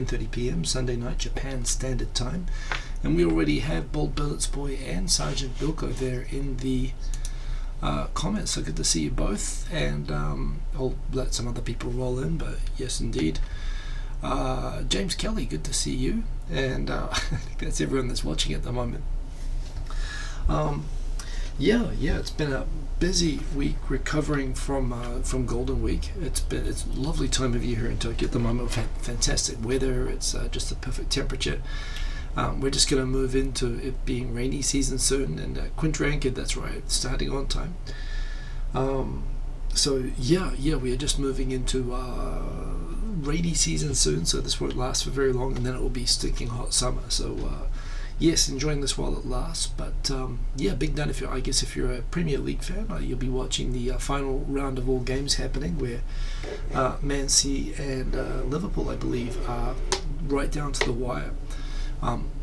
10:30 p.m. Sunday night Japan Standard Time, and we already have Bold Billets Boy and Sergeant Bilko there in the comments, so good to see you both. And I'll let some other people roll in, but yes indeed. James Kelly, good to see you, and I think that's everyone that's watching at the moment. Yeah, it's been a busy week recovering from Golden Week. It's a lovely time of year here in Tokyo at the moment. We've had fantastic weather. It's just the perfect temperature. We're just going to move into it being rainy season soon, and Quintrankid, that's right, starting on time. So yeah, we are just moving into rainy season soon, so this won't last for very long, and then it will be stinking hot summer. So yes, enjoying this while it lasts. But yeah, big night if you're a Premier League fan. You'll be watching the final round of all games happening, where Man City and Liverpool, I believe, are right down to the wire.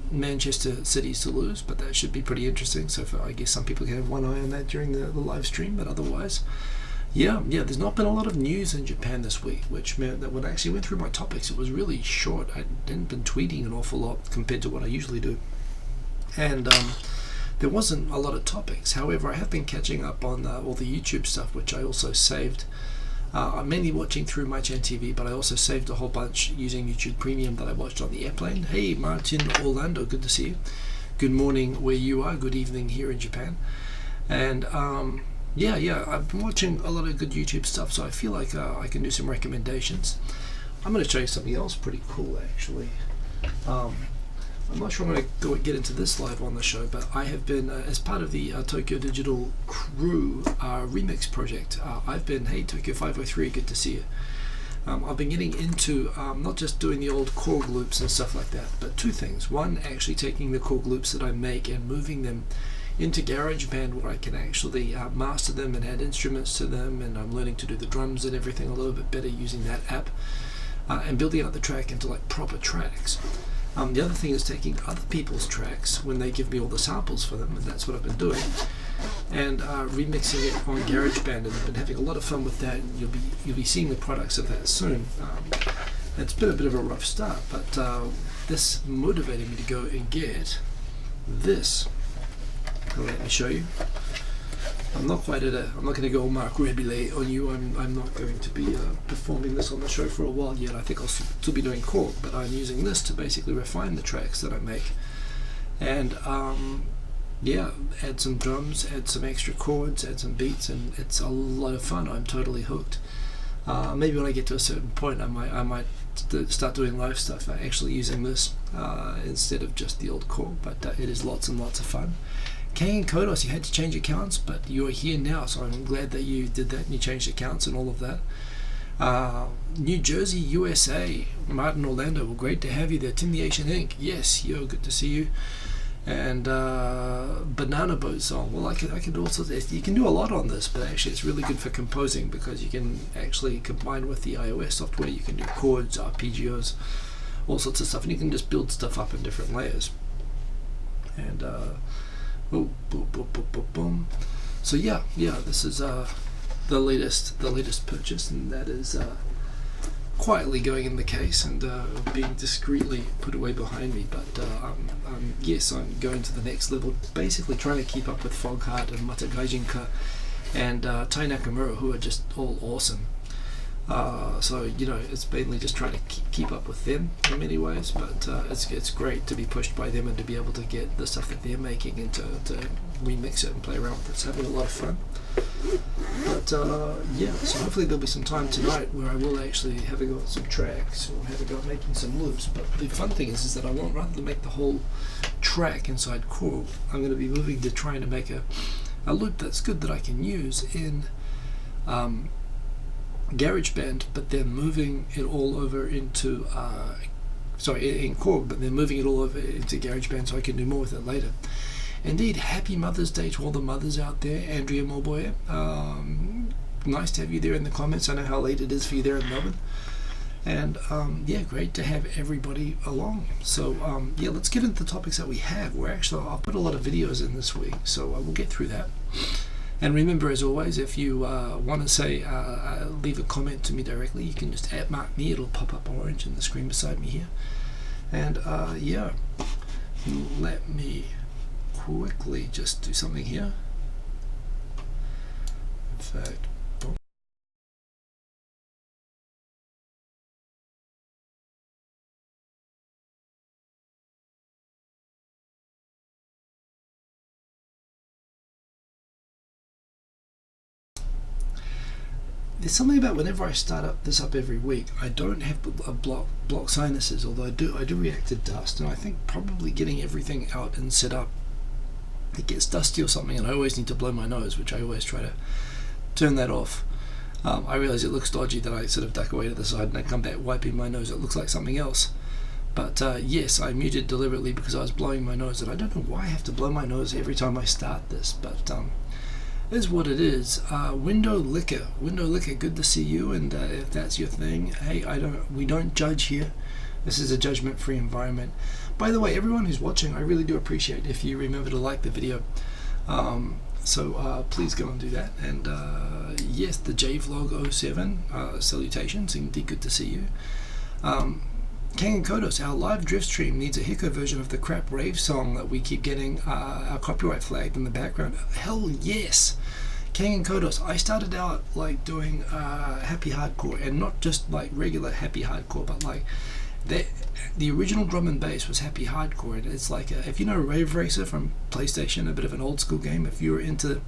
Manchester City's to lose, but that should be pretty interesting. So I guess some people can have one eye on that during the live stream, but otherwise, yeah, there's not been a lot of news in Japan this week, which meant that when I actually went through my topics, it was really short. I hadn't been tweeting an awful lot compared to what I usually do, and there wasn't a lot of topics. However, I have been catching up on all the YouTube stuff, which I also saved. I'm mainly watching through my Chan TV, but I also saved a whole bunch using YouTube Premium that I watched on the airplane. Hey, Martin Orlando, good to see you. Good morning where you are, good evening here in Japan. And yeah, I've been watching a lot of good YouTube stuff, so I feel like I can do some recommendations. I'm going to show you something else pretty cool, actually. I'm not sure I'm going to get into this live on the show, but I have been, as part of the Tokyo Digital Crew remix project, I've been, hey Tokyo 503, good to see you. I've been getting into not just doing the old Korg loops and stuff like that, but two things. One, actually taking the Korg loops that I make and moving them into GarageBand, where I can actually master them and add instruments to them, and I'm learning to do the drums and everything a little bit better using that app, and building out the track into like proper tracks. The other thing is taking other people's tracks when they give me all the samples for them, and that's what I've been doing, and remixing it on GarageBand, and I've been having a lot of fun with that. And you'll be seeing the products of that soon. It's been a bit of a rough start, but this motivated me to go and get this. Let me show you. I'm not going to go Mark Rebile on you. I'm not going to be performing this on the show for a while yet. I think I'll still be doing Korg, but I'm using this to basically refine the tracks that I make, and yeah, add some drums, add some extra chords, add some beats, and it's a lot of fun. I'm totally hooked. Maybe when I get to a certain point, I might start doing live stuff actually using this instead of just the old Korg, but it is lots and lots of fun. Kane and Kodos, you had to change accounts, but you're here now, so I'm glad that you did that and you changed accounts and all of that. New Jersey, USA, Martin Orlando, well, great to have you there. Tim the Asian Inc., yes, good to see you. And Banana Boat Song, well, I can do all sorts of, you can do a lot on this, but actually it's really good for composing because you can actually combine with the iOS software. You can do chords, arpeggios, all sorts of stuff, and you can just build stuff up in different layers. And boom. So yeah, this is the latest purchase, and that is quietly going in the case and being discreetly put away behind me. But yes, I'm going to the next level, basically trying to keep up with Fogheart and Matagaijinka and Tai Nakamura, who are just all awesome. So it's mainly just trying to keep up with them in many ways, but it's great to be pushed by them and to be able to get the stuff that they're making and to remix it and play around with it. It's having a lot of fun. But yeah, so hopefully there'll be some time tonight where I will actually have a go at some tracks or have a go at making some loops. But the fun thing is that I won't, rather than make the whole track inside Korg, I'm going to be moving to trying to make a loop that's good that I can use in GarageBand, but then moving it all over into in Korg, but then moving it all over into GarageBand so I can do more with it later. Indeed, happy Mother's Day to all the mothers out there. Andrea Morboya, nice to have you there in the comments. I know how late it is for you there in Melbourne, and yeah, great to have everybody along. So yeah, let's get into the topics that we have. I'll put a lot of videos in this week, so we'll get through that. And remember, as always, if you want to say, leave a comment to me directly, you can just @mark me. It'll pop up orange in the screen beside me here. And yeah, let me quickly just do something here. In fact, there's something about whenever I start this up every week, I don't have a block sinuses, although I do react to dust, and I think probably getting everything out and set up, it gets dusty or something, and I always need to blow my nose, which I always try to turn that off. I realize it looks dodgy that I sort of duck away to the side and I come back wiping my nose. It looks like something else. But yes, I muted deliberately because I was blowing my nose, and I don't know why I have to blow my nose every time I start this, but is what it is. Window Liquor, good to see you. And if that's your thing, hey, we don't judge here. This is a judgment-free environment. By the way, everyone who's watching, I really do appreciate if you remember to like the video. So please go and do that. And yes, the JVlog07, salutations, indeed good to see you. King and Kodos, our live drift stream needs a hiccup version of the crap rave song that we keep getting our copyright flagged in the background. Hell yes! King and Kodos, I started out like doing happy hardcore, and not just like regular happy hardcore, but like the original drum and bass was happy hardcore. And it's like if you know Rave Racer from PlayStation, a bit of an old school game, if you're into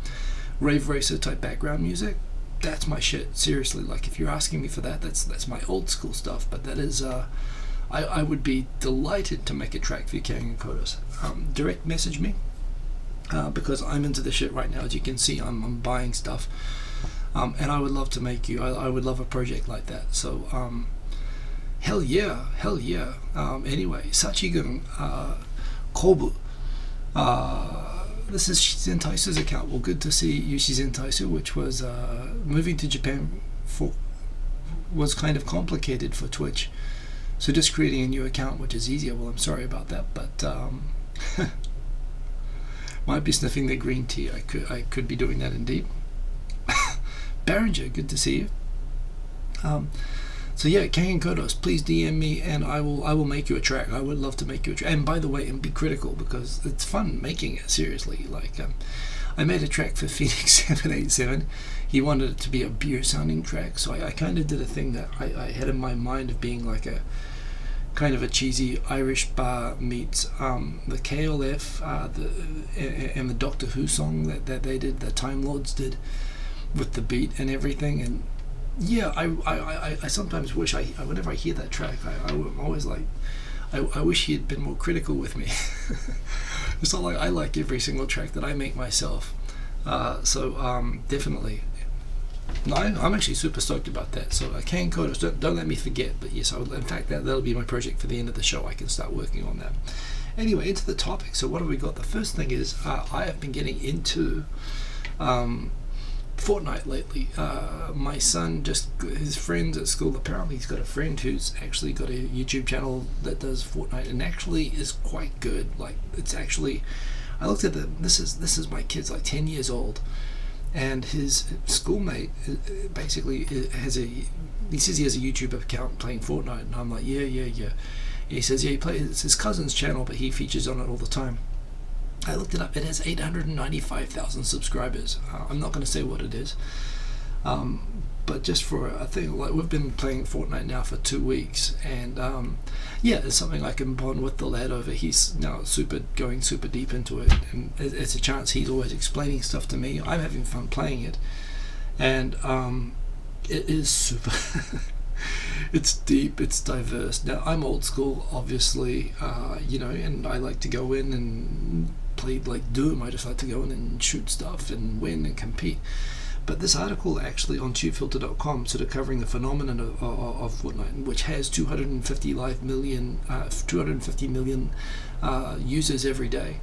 Rave Racer type background music, that's my shit. Seriously, like if you're asking me for that, that's my old school stuff. But that is I would be delighted to make a track for you, King and Kodos. Direct message me because I'm into the shit right now. As you can see, I'm buying stuff, and I would love to make you. I would love a project like that. So hell yeah. Anyway, Sachigun Kobu. This is Shizentaisu's account. Well, good to see you, Shizentaisu, which was moving to Japan was kind of complicated for Twitch. So just creating a new account, which is easier. Well, I'm sorry about that, but might be sniffing their green tea. I could be doing that indeed. Barringer, good to see you. So yeah, King and Kodos, please DM me and I will make you a track. I would love to make you a track. And by the way, and be critical because it's fun making it. Seriously, like I made a track for Phoenix 787. He wanted it to be a beer sounding track, so I kind of did a thing that I had in my mind of being like a kind of a cheesy Irish bar meets the KLF and the Doctor Who song that they did, that Time Lords did, with the beat and everything. And yeah, I sometimes wish whenever I hear that track, I'm always like, I wish he had been more critical with me. It's not like I like every single track that I make myself. So definitely. No, I'm actually super stoked about that. So King Kodos, don't let me forget. But yes, in fact, that'll be my project for the end of the show. I can start working on that. Anyway, into the topic. So what have we got? The first thing is I have been getting into Fortnite lately. My son, his friends at school, apparently he's got a friend who's actually got a YouTube channel that does Fortnite and actually is quite good. Like, it's actually, I looked at this is my kid's like 10 years old, and his schoolmate basically he says he has a YouTube account playing Fortnite, and I'm like, yeah. He says, yeah, it's his cousin's channel, but he features on it all the time. I looked it up. It has 895,000 subscribers. I'm not going to say what it is, but just for a thing, like, we've been playing Fortnite now for 2 weeks, and yeah, it's something I can bond with the lad over. He's now going super deep into it, and it's a chance. He's always explaining stuff to me. I'm having fun playing it, and it is super. It's deep, it's diverse. Now, I'm old school, obviously, and I like to go in and play like Doom. I just like to go in and shoot stuff and win and compete. But this article actually on tubefilter.com, sort of covering the phenomenon of Fortnite, which has 250 million users every day,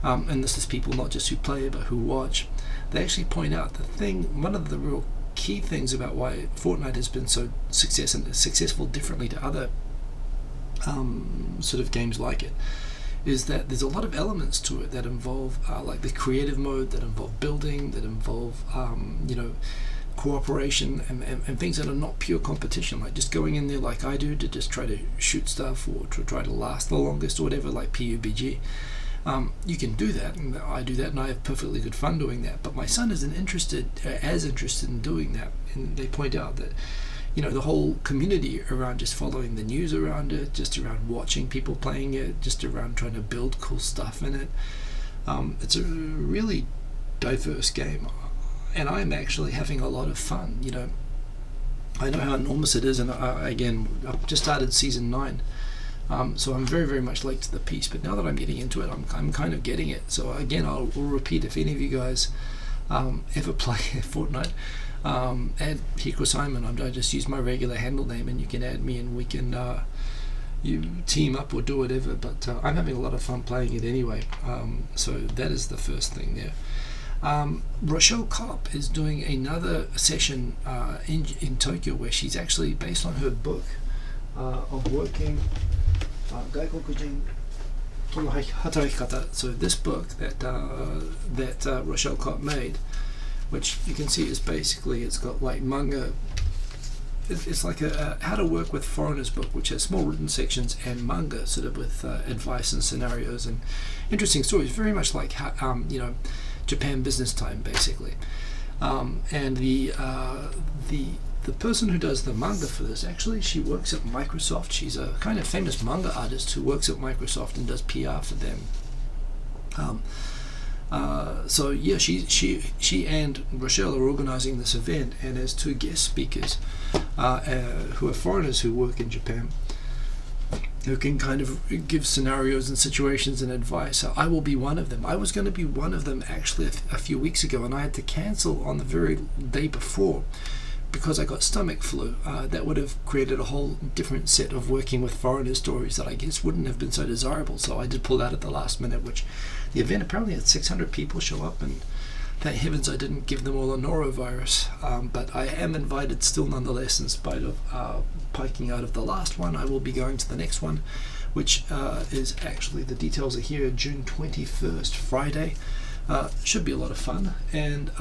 and this is people not just who play but who watch. They actually point out one of the real key things about why Fortnite has been so successful differently to other sort of games like it is that there's a lot of elements to it that involve like the creative mode, that involve building, that involve cooperation and things that are not pure competition, like just going in there like I do to just try to shoot stuff or to try to last the longest or whatever, like PUBG. You can do that, and I do that, and I have perfectly good fun doing that. But my son isn't as interested in doing that, and they point out that the whole community around just following the news around it, just around watching people playing it, just around trying to build cool stuff in it. It's a really diverse game, and I'm actually having a lot of fun. I know how enormous it is, and I've just started season 9, so I'm very, very much late to the piece. But now that I'm getting into it, I'm kind of getting it. So again, I'll repeat, if any of you guys ever play Fortnite, add Hiko Simon. I just use my regular handle name, and you can add me, and we can you team up or do whatever. But I'm having a lot of fun playing it anyway. So that is the first thing there. Rochelle Kopp is doing another session in Tokyo, where she's actually, based on her book of working Gaikokujin Tono Hatarakikata. So this book that Rochelle Kopp made, which you can see is basically, it's got like manga. It's like a how to work with foreigners book, which has small written sections, and manga sort of with advice and scenarios and interesting stories, very much like Japan Business Time basically. And the person who does the manga for this, actually, she works at Microsoft. She's a kind of famous manga artist who works at Microsoft and does PR for them. So yeah, she and Rochelle are organizing this event, and as two guest speakers who are foreigners who work in Japan, who can kind of give scenarios and situations and advice. I will be one of them. I was going to be one of them actually a few weeks ago, and I had to cancel on the very day before because I got stomach flu. That would have created a whole different set of working with foreigner stories that I guess wouldn't have been so desirable. So I did pull out at the last minute, which the event apparently had 600 people show up, and thank heavens I didn't give them all a norovirus. But I am invited still nonetheless, in spite of piking out of the last one. I will be going to the next one, which is actually, the details are here, June 21st, Friday. Should be a lot of fun, and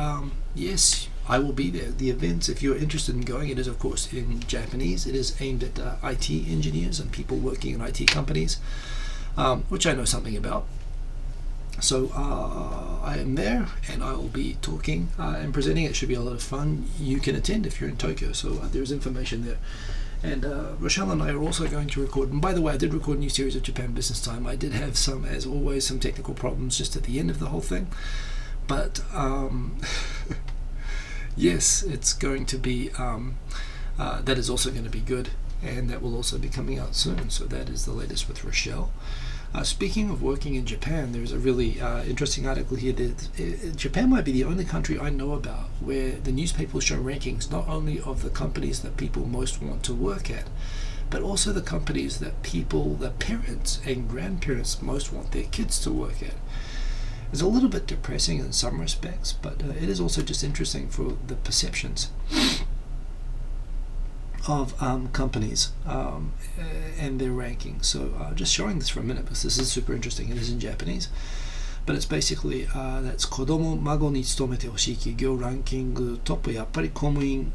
yes, I will be there. The event, if you're interested in going, it is of course in Japanese. It is aimed at IT engineers and people working in IT companies, which I know something about. So I am there, and I will be talking and presenting. It should be a lot of fun. You can attend if you're in Tokyo, so there's information there. And Rochelle and I are also going to record, and by the way, I did record a new series of Japan Business Time. I did have some, as always, some technical problems just at the end of the whole thing, but yes, it's going to be, that is also going to be good, and that will also be coming out soon. So that is the latest with Rochelle. Speaking of working in Japan, there's a really interesting article here that Japan might be the only country I know about where the newspapers show rankings not only of the companies that people most want to work at, but also the companies that parents and grandparents most want their kids to work at. It's a little bit depressing in some respects, but it is also just interesting for the perceptions of companies and their rankings. So just showing this for a minute, because this is super interesting. It is in Japanese, but it's basically that's 子供孫に勤めてほしい企業ランキングトップやっぱり公務員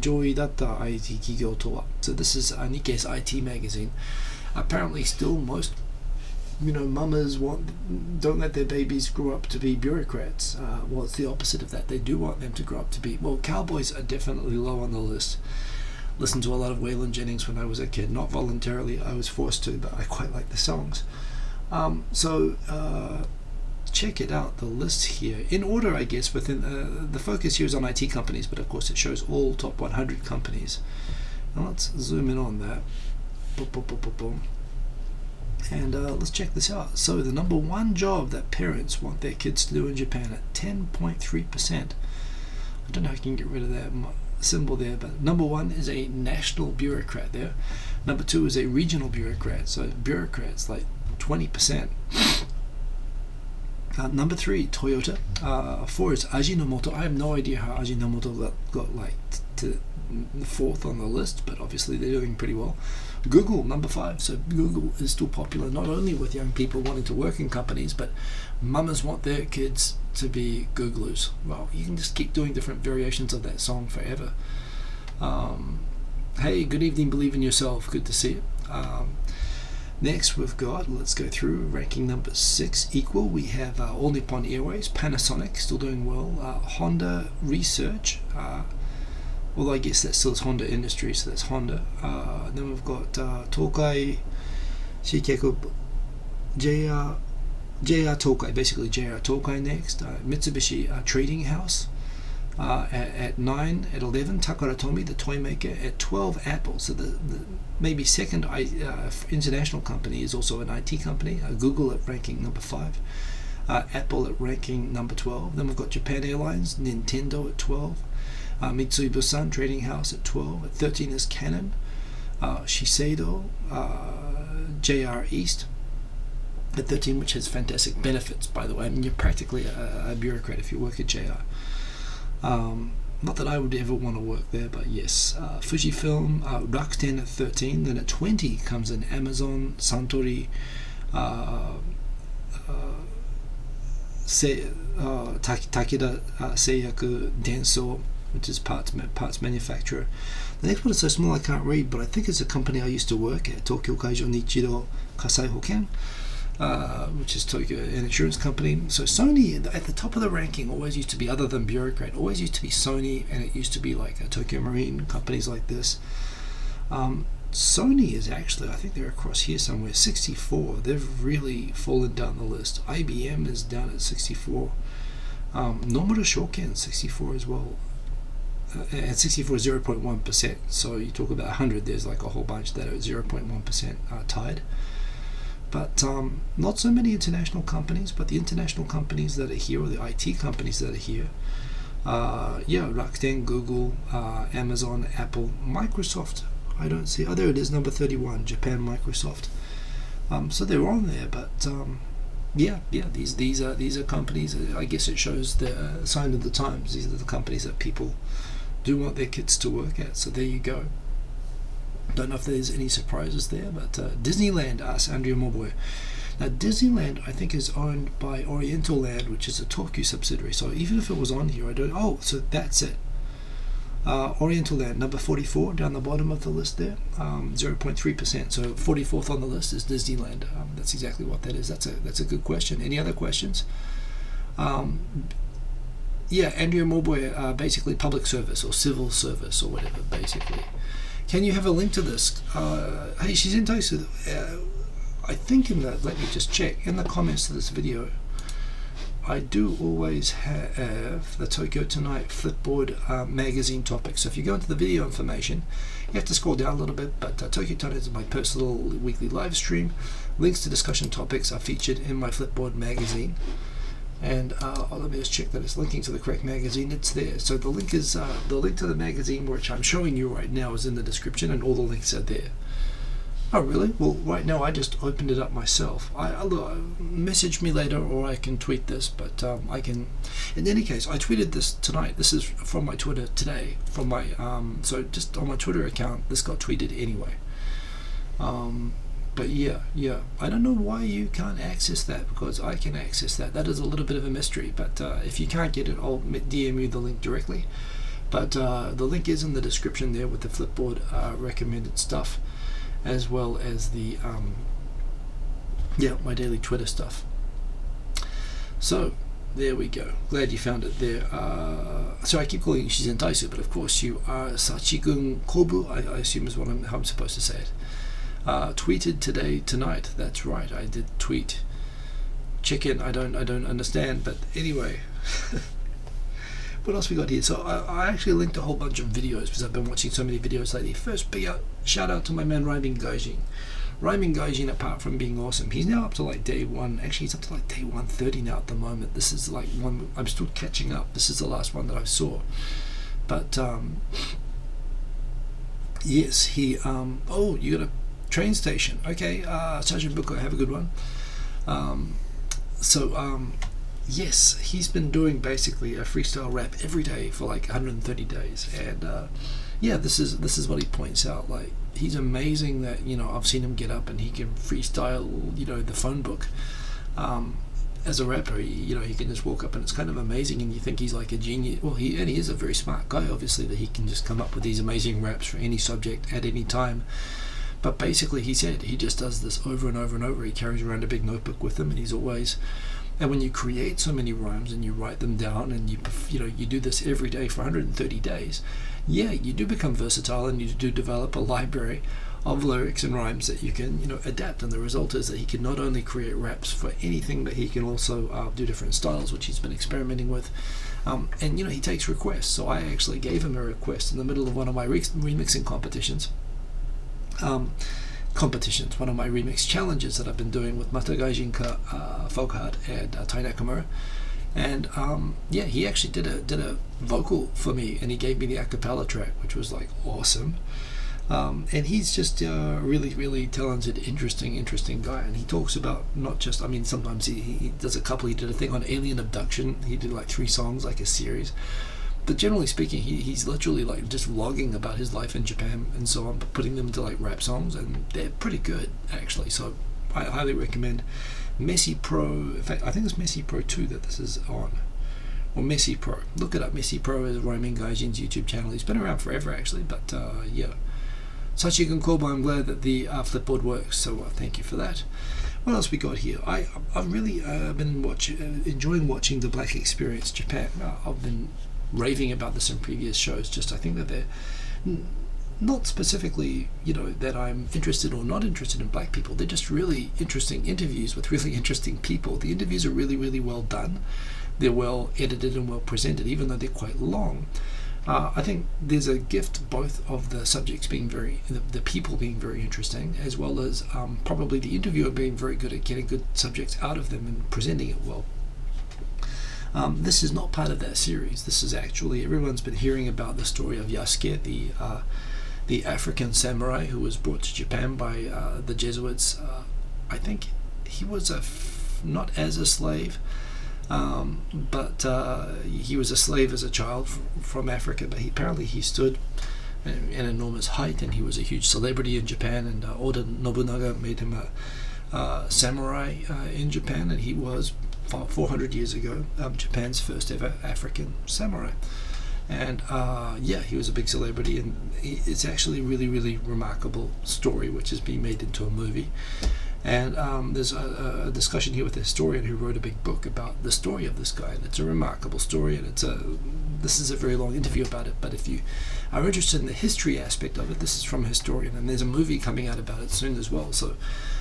上位だった IT 企業とは. So this is Nikkei's IT magazine. Apparently still most mamas don't let their babies grow up to be bureaucrats. Well, it's the opposite of that. They do want them to grow up to be, well, cowboys are definitely low on the list. Listened to a lot of Waylon Jennings when I was a kid, not voluntarily, I was forced to, but I quite like the songs. So check it out, the list here, in order I guess, within the focus here is on IT companies, but of course it shows all top 100 companies. Now let's zoom in on that. Boom, boom, boom, boom, boom. And let's check this out. So the number one job that parents want their kids to do in Japan at 10.3%. I don't know how I can get rid of that symbol there, but number one is a national bureaucrat there. Number two is a regional bureaucrat, so bureaucrats like 20%. Number three, Toyota. 4 is Ajinomoto. I have no idea how Ajinomoto got like to the 4th on the list, but obviously they're doing pretty well. Google, number 5. So Google is still popular, not only with young people wanting to work in companies, but mamas want their kids to be Googlers. Well, you can just keep doing different variations of that song forever. Hey, good evening, believe in yourself. Good to see you. Next we've got, let's go through ranking number 6, equal. We have All Nippon Airways, Panasonic, still doing well. Honda Research, although I guess that still is Honda Industries, so that's Honda. Then we've got Tokai Shikeku, JR Tokai, basically JR Tokai next. Mitsubishi Trading House at 9. At 11, Takaratomi, the toy maker. At 12, Apple. So the maybe second international company is also an IT company. Google at ranking number 5. Apple at ranking number 12. Then we've got Japan Airlines, Nintendo at 12. Mitsui Bussan Trading House at 12. At 13 is Canon, Shiseido, JR East at 13, which has fantastic benefits, by the way. I mean, you're practically a bureaucrat if you work at JR. Not that I would ever want to work there, but yes. Fujifilm, Rakuten at 13. Then at 20 comes in Amazon, Suntory, Takeda Seiyaku Denso, which is parts manufacturer. The next one is so small I can't read, but I think it's a company I used to work at, Tokyo Kaijo Nichiro Kasai Hoken, which is Tokyo, an insurance company. So Sony at the top of the ranking always used to be, other than bureaucrat, always used to be Sony, and it used to be like a Tokyo Marine, companies like this. Sony is actually, I think they're across here somewhere, 64. They've really fallen down the list. IBM is down at 64. Nomura Shoken 64 as well. At 64, 0.1%. So you talk about 100, there's like a whole bunch that are 0.1% tied. But not so many international companies, but the international companies that are here, or the IT companies that are here, Rakuten, Google, Amazon, Apple, Microsoft, I don't see, oh there it is, number 31, Japan Microsoft. So they're on there, but these are companies, I guess it shows the sign of the times. These are the companies that people do want their kids to work at, so there you go. Don't know if there's any surprises there, but Disneyland, asks Andrea Moboy. Now Disneyland, I think, is owned by Oriental Land, which is a Tokyo subsidiary, so even if it was on here, so that's it. Oriental Land, number 44, down the bottom of the list there, 0.3%. So 44th on the list is Disneyland. That's exactly what that is. That's a good question. Any other questions? Andrea Moboy, basically public service or civil service or whatever, basically. Can you have a link to this? Hey, she's in Taisu. I think let me just check, in the comments to this video, I do always have the Tokyo Tonight Flipboard magazine topic. So if you go into the video information, you have to scroll down a little bit, but Tokyo Tonight is my personal weekly live stream. Links to discussion topics are featured in my Flipboard magazine. And let me just check that it's linking to the correct magazine. It's there. So the link is the link to the magazine, which I'm showing you right now, is in the description, and all the links are there. Oh really? Well, right now I just opened it up myself. Message me later, or I can tweet this. But I can. In any case, I tweeted this tonight. This is from my Twitter today. From my so just on my Twitter account, this got tweeted anyway. But yeah, I don't know why you can't access that, because I can access that. That is a little bit of a mystery, but if you can't get it, I'll DM you the link directly. But the link is in the description there with the Flipboard recommended stuff, as well as the my daily Twitter stuff. So there we go. Glad you found it there. So I keep calling you Shizen Taisu, but of course you are Sachigun Kobu, I assume is how I'm supposed to say it. Tweeted tonight. That's right, I did tweet. Chicken, I don't understand, but anyway. What else we got here? So I actually linked a whole bunch of videos, because I've been watching so many videos lately. First, big shout out to my man Raimin Gaijin. Raimin Gaijin, apart from being awesome, he's now up to like day 1. Actually, he's up to like day 130 now at the moment. This is like one, I'm still catching up. This is the last one that I saw. But yes, he you got a train station. Okay, Sergeant Booker, have a good one. yes, he's been doing basically a freestyle rap every day for like 130 days, and yeah, this is what he points out. Like, he's amazing that, I've seen him get up and he can freestyle, the phone book. As a rapper, he can just walk up and it's kind of amazing, and you think he's like a genius. Well, he is a very smart guy, obviously, that he can just come up with these amazing raps for any subject at any time. But basically, he said he just does this over and over and over. He carries around a big notebook with him, and he's always. And when you create so many rhymes and you write them down, and you do this every day for 130 days, yeah, you do become versatile, and you do develop a library of lyrics and rhymes that you can adapt. And the result is that he can not only create raps for anything, but he can also do different styles, which he's been experimenting with. And he takes requests. So I actually gave him a request in the middle of one of my remixing competitions. One of my remix challenges that I've been doing with Mata Gaijinka, Folkhard, and Tai Nakamura. And yeah, he actually did a vocal for me, and he gave me the a cappella track, which was like awesome. And he's just a really, really talented, interesting guy. And he talks about not just, sometimes he does a couple. He did a thing on alien abduction. He did like 3 songs, like a series. But generally speaking, he's literally like just vlogging about his life in Japan and so on, but putting them into like rap songs, and they're pretty good actually. So I highly recommend Messi Pro. In fact, I think it's Messi Pro 2 that this is on, or Messi Pro. Look it up. Messi Pro is Roaming Gaijin's YouTube channel. He's been around forever actually, but yeah. Sachigan Koba, I'm glad that the Flipboard works, so thank you for that. What else we got here? I've really been enjoying watching the Black Experience Japan. I've been raving about this in previous shows. Just I think that they're not specifically, that I'm interested or not interested in black people. They're just really interesting interviews with really interesting people. The interviews are really, really well done. They're well edited and well presented, even though they're quite long. I think there's a gift both of the subjects being the people being very interesting, as well as probably the interviewer being very good at getting good subjects out of them and presenting it well. This is not part of that series. This is actually, everyone's been hearing about the story of Yasuke, the African samurai who was brought to Japan by the Jesuits. I think he was not as a slave, but he was a slave as a child from Africa, but apparently he stood an enormous height, and he was a huge celebrity in Japan, and Oda Nobunaga made him a samurai in Japan, and he was 400 years ago Japan's first ever African samurai. And yeah, he was a big celebrity, and it's actually a really, really remarkable story which has been made into a movie. And there's a discussion here with a historian who wrote a big book about the story of this guy, and it's a remarkable story, and this is a very long interview about it. But if you are interested in the history aspect of it, this is from a historian, and there's a movie coming out about it soon as well. So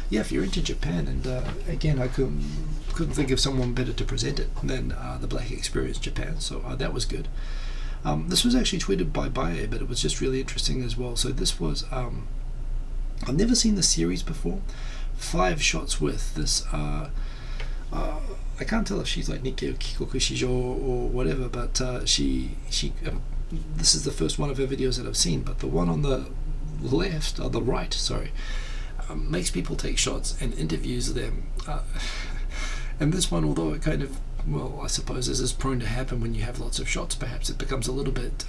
yeah, if you're into Japan, and again, I couldn't think of someone better to present it than the Black Experience Japan. So that was good. This was actually tweeted by Baye, but it was just really interesting as well. So this was I've never seen the series before. 5 shots with this I can't tell if she's like Nikkei Kikoku Shijo or whatever, but she this is the first one of her videos that I've seen, but the one on the left, or the right, sorry, makes people take shots and interviews them. And this one, although it kind of, well, I suppose this is prone to happen when you have lots of shots, perhaps it becomes a little bit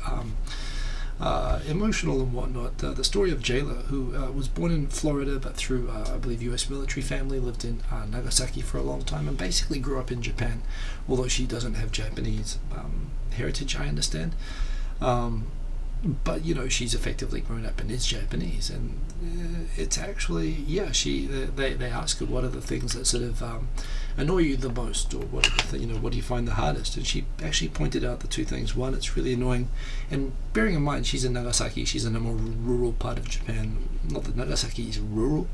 emotional and whatnot. The story of Jayla, who was born in Florida, but through, I believe, US military family, lived in Nagasaki for a long time, and basically grew up in Japan, although she doesn't have Japanese heritage, I understand. But she's effectively grown up and is Japanese, and it's actually, yeah, they ask her what are the things that sort of annoy you the most, or what do you find the hardest, and she actually pointed out the 2 things. One, it's really annoying, and bearing in mind she's in Nagasaki, she's in a more rural part of Japan, not that Nagasaki is rural,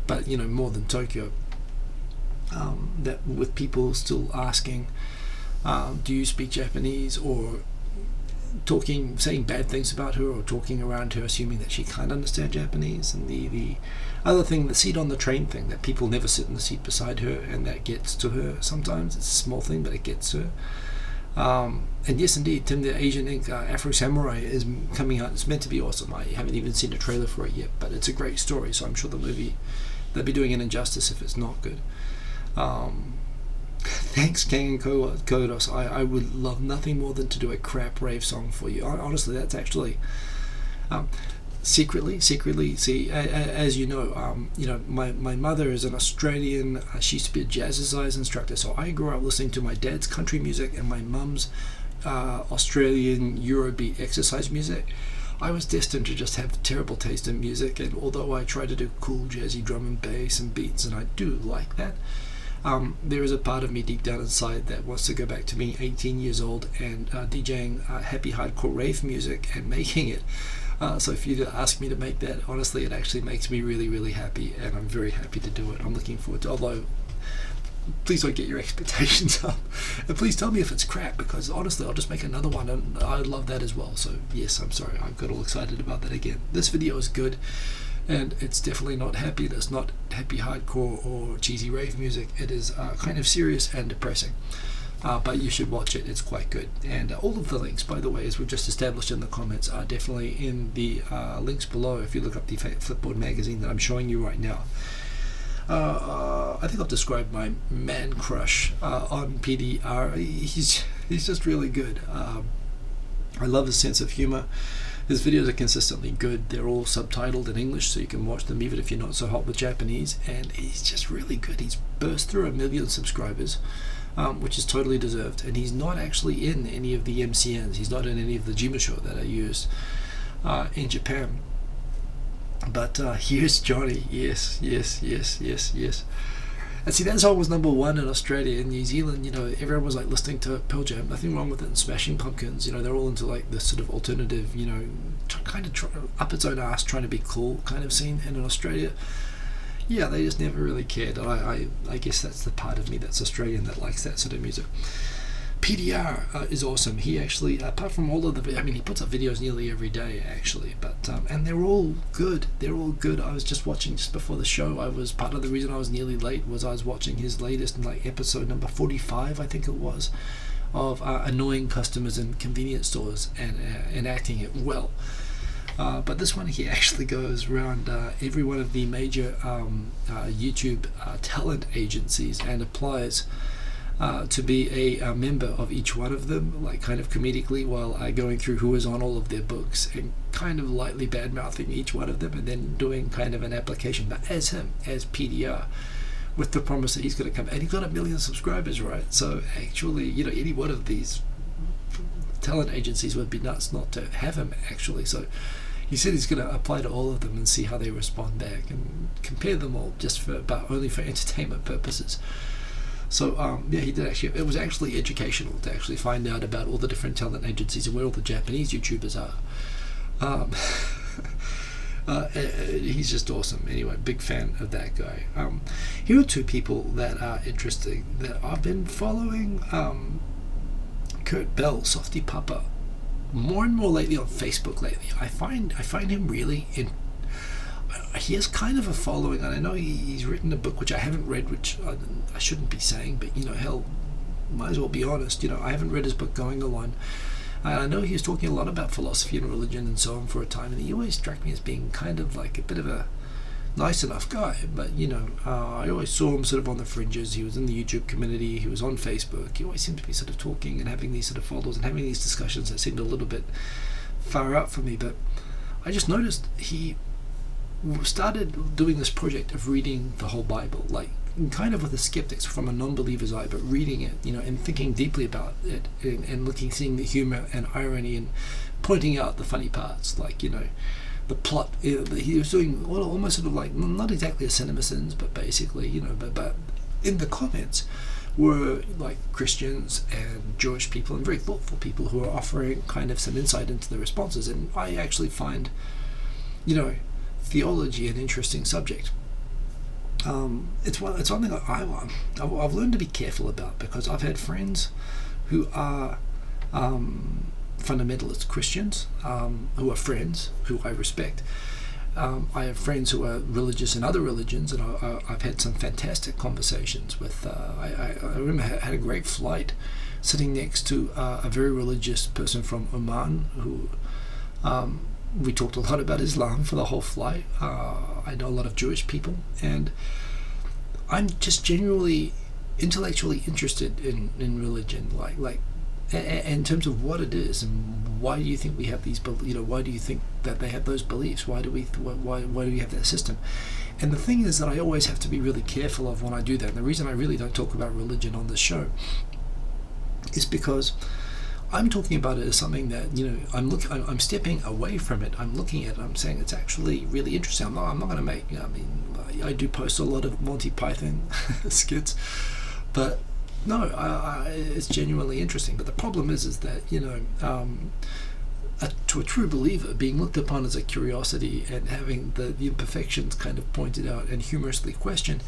but more than Tokyo, that with people still asking, do you speak Japanese, or saying bad things about her, or talking around her assuming that she can't understand Japanese. And the other thing, the seat on the train thing, that people never sit in the seat beside her, and that gets to her sometimes. It's a small thing, but it gets to her. And yes, indeed, Tim the Asian Ink Afro Samurai is coming out. It's meant to be awesome. I haven't even seen a trailer for it yet, but it's a great story, so I'm sure the movie, they'll be doing an injustice if it's not good. Thanks, King and Kodos. I would love nothing more than to do a crap rave song for you. Honestly, that's actually secretly. See, as you know, my mother is an Australian. She used to be a jazzercise instructor, so I grew up listening to my dad's country music and my mum's Australian Eurobeat exercise music. I was destined to just have terrible taste in music, and although I try to do cool jazzy drum and bass and beats, and I do like that, there is a part of me deep down inside that wants to go back to being 18 years old and DJing happy hardcore rave music and making it. So if you ask me to make that, honestly, it actually makes me really, really happy, and I'm very happy to do it. I'm looking forward to it, although please don't get your expectations up, and please tell me if it's crap, because honestly I'll just make another one and I love that as well. So yes, I'm sorry I got all excited about that again. This video is good, and it's definitely not happy. That's not happy hardcore or cheesy rave music. It is kind of serious and depressing, but you should watch it. It's quite good. And all of the links, by the way, as we've just established in the comments, are definitely in the links below if you look up the Flipboard magazine that I'm showing you right now. I think I've described my man crush on PDR. He's just really good. I love his sense of humor. His videos are consistently good. They're all subtitled in English, so you can watch them even if you're not so hot with Japanese. And he's just really good. He's burst through 1 million subscribers, which is totally deserved. And he's not actually in any of the MCNs. He's not in any of the jimusho that are used in Japan. But here's Johnny. Yes. And see, that song was #1 in Australia. In New Zealand, everyone was like listening to Pearl Jam. Nothing wrong with it. And Smashing Pumpkins, they're all into like this sort of alternative, kind of up its own ass, trying to be cool kind of scene. And in Australia, yeah, they just never really cared. I guess that's the part of me that's Australian that likes that sort of music. PDR is awesome. He actually, apart from all of he puts up videos nearly every day actually, but and they're all good. I was just watching just before the show. I was part of the reason I was nearly late was I was watching his latest, episode number 45, I think it was, of annoying customers in convenience stores and enacting it well. But this one, he actually goes around every one of the major YouTube talent agencies and applies to be a member of each one of them, kind of comedically, while going through who is on all of their books and kind of lightly bad-mouthing each one of them, and then doing kind of an application, but as him, as PDR, with the promise that he's going to come. And he's got 1 million subscribers, right? So actually, any one of these talent agencies would be nuts not to have him, actually. So he said he's going to apply to all of them and see how they respond back and compare them all, but only for entertainment purposes. So yeah, he did actually. It was actually educational to actually find out about all the different talent agencies and where all the Japanese YouTubers are. He's just awesome. Anyway, big fan of that guy. Here are two people that are interesting that I've been following. Kurt Bell, Softy Papa, more and more lately on Facebook. Lately, I find him really he has kind of a following, and I know he's written a book which I haven't read, which I shouldn't be saying, but hell, might as well be honest. I haven't read his book Going Alone. And I know he was talking a lot about philosophy and religion and so on for a time, and he always struck me as being kind of like a bit of a nice enough guy. But I always saw him sort of on the fringes. He was in the YouTube community, he was on Facebook. He always seemed to be sort of talking and having these sort of followers and having these discussions that seemed a little bit far out for me. But I just noticed he started doing this project of reading the whole Bible, kind of with the skeptics from a non-believer's eye, but reading it, and thinking deeply about it, and seeing the humor and irony, and pointing out the funny parts, the plot. He was doing almost sort of not exactly a CinemaSins, but basically, but in the comments were Christians and Jewish people and very thoughtful people who are offering kind of some insight into the responses. And I actually find, theology an interesting subject. It's something that I've learned to be careful about, because I've had friends who are fundamentalist Christians, who are friends who I respect. I have friends who are religious in other religions, and I've had some fantastic conversations with. I remember I had a great flight sitting next to a very religious person from Oman who. We talked a lot about Islam for the whole flight. I know a lot of Jewish people, and I'm just generally intellectually interested in religion, like in terms of what it is and why do you think we have these, why do you think that they have those beliefs? Why do we have that system? And the thing is that I always have to be really careful of when I do that. And the reason I really don't talk about religion on this show is because I'm talking about it as something that, I'm stepping away from it. I'm looking at it. I'm saying it's actually really interesting. I'm not going to make, I do post a lot of Monty Python skits, but no, it's genuinely interesting. But the problem is that, to a true believer, being looked upon as a curiosity and having the imperfections kind of pointed out and humorously questioned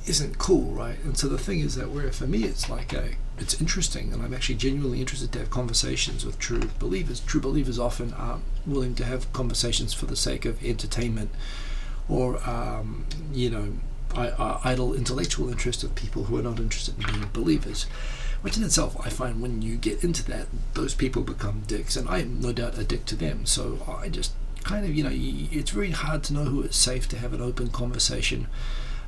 isn't cool, right? And so the thing is that where for me it's like it's interesting, and I'm actually genuinely interested to have conversations with true believers. True believers often aren't willing to have conversations for the sake of entertainment or idle intellectual interest of people who are not interested in being believers, which in itself I find when you get into that, those people become dicks, and I am no doubt a dick to them. So I just kind of, it's very hard to know who it's safe to have an open conversation,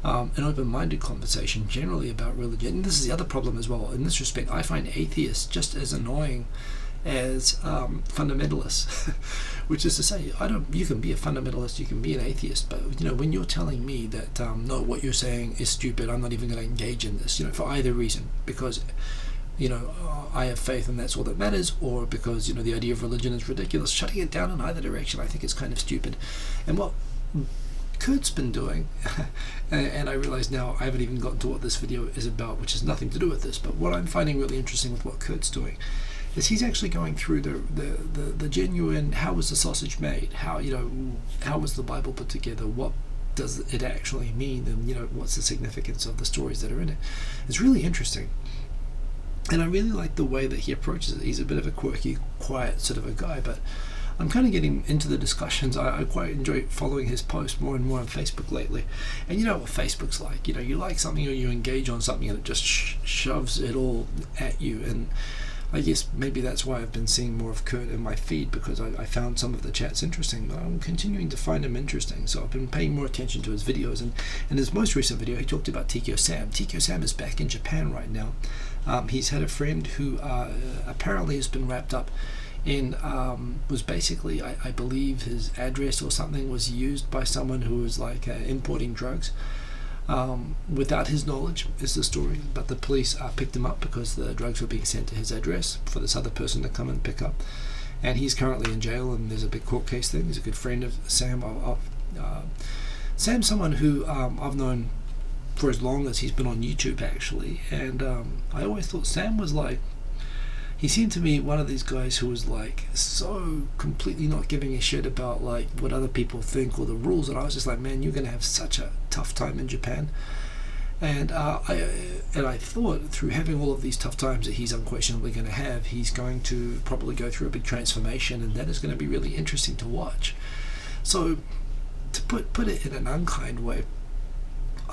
an open-minded conversation generally about religion. And this is the other problem as well. In this respect, I find atheists just as annoying as fundamentalists, which is to say, you can be a fundamentalist, you can be an atheist, but when you're telling me that no, what you're saying is stupid, I'm not even going to engage in this, for either reason, because I have faith and that's all that matters, or because the idea of religion is ridiculous. Shutting it down in either direction I think is kind of stupid. And what Kurt's been doing, and I realize now I haven't even gotten to what this video is about, which has nothing to do with this, but what I'm finding really interesting with what Kurt's doing is he's actually going through the genuine, how was the sausage made, how was the Bible put together, what does it actually mean, and what's the significance of the stories that are in it. It's really interesting, and I really like the way that he approaches it. He's a bit of a quirky, quiet sort of a guy, but I'm kind of getting into the discussions. I quite enjoy following his posts more and more on Facebook lately. And you know what Facebook's like. You like something or you engage on something and it just shoves it all at you. And I guess maybe that's why I've been seeing more of Kurt in my feed, because I found some of the chats interesting. But I'm continuing to find him interesting, so I've been paying more attention to his videos. And in his most recent video, he talked about Tikyo Sam. Tikyo Sam is back in Japan right now. He's had a friend who apparently has been wrapped up in, was basically, I believe his address or something was used by someone who was like importing drugs. Without his knowledge is the story, but the police picked him up because the drugs were being sent to his address for this other person to come and pick up, and he's currently in jail, and there's a big court case thing. He's a good friend of Sam. Sam's someone who I've known for as long as he's been on YouTube actually, and I always thought Sam was like, he seemed to me one of these guys who was like so completely not giving a shit about like what other people think or the rules, and I was just like, man, you're gonna have such a tough time in Japan. And I thought through having all of these tough times that he's unquestionably going to have, he's going to probably go through a big transformation, and that is going to be really interesting to watch. So to put it in an unkind way,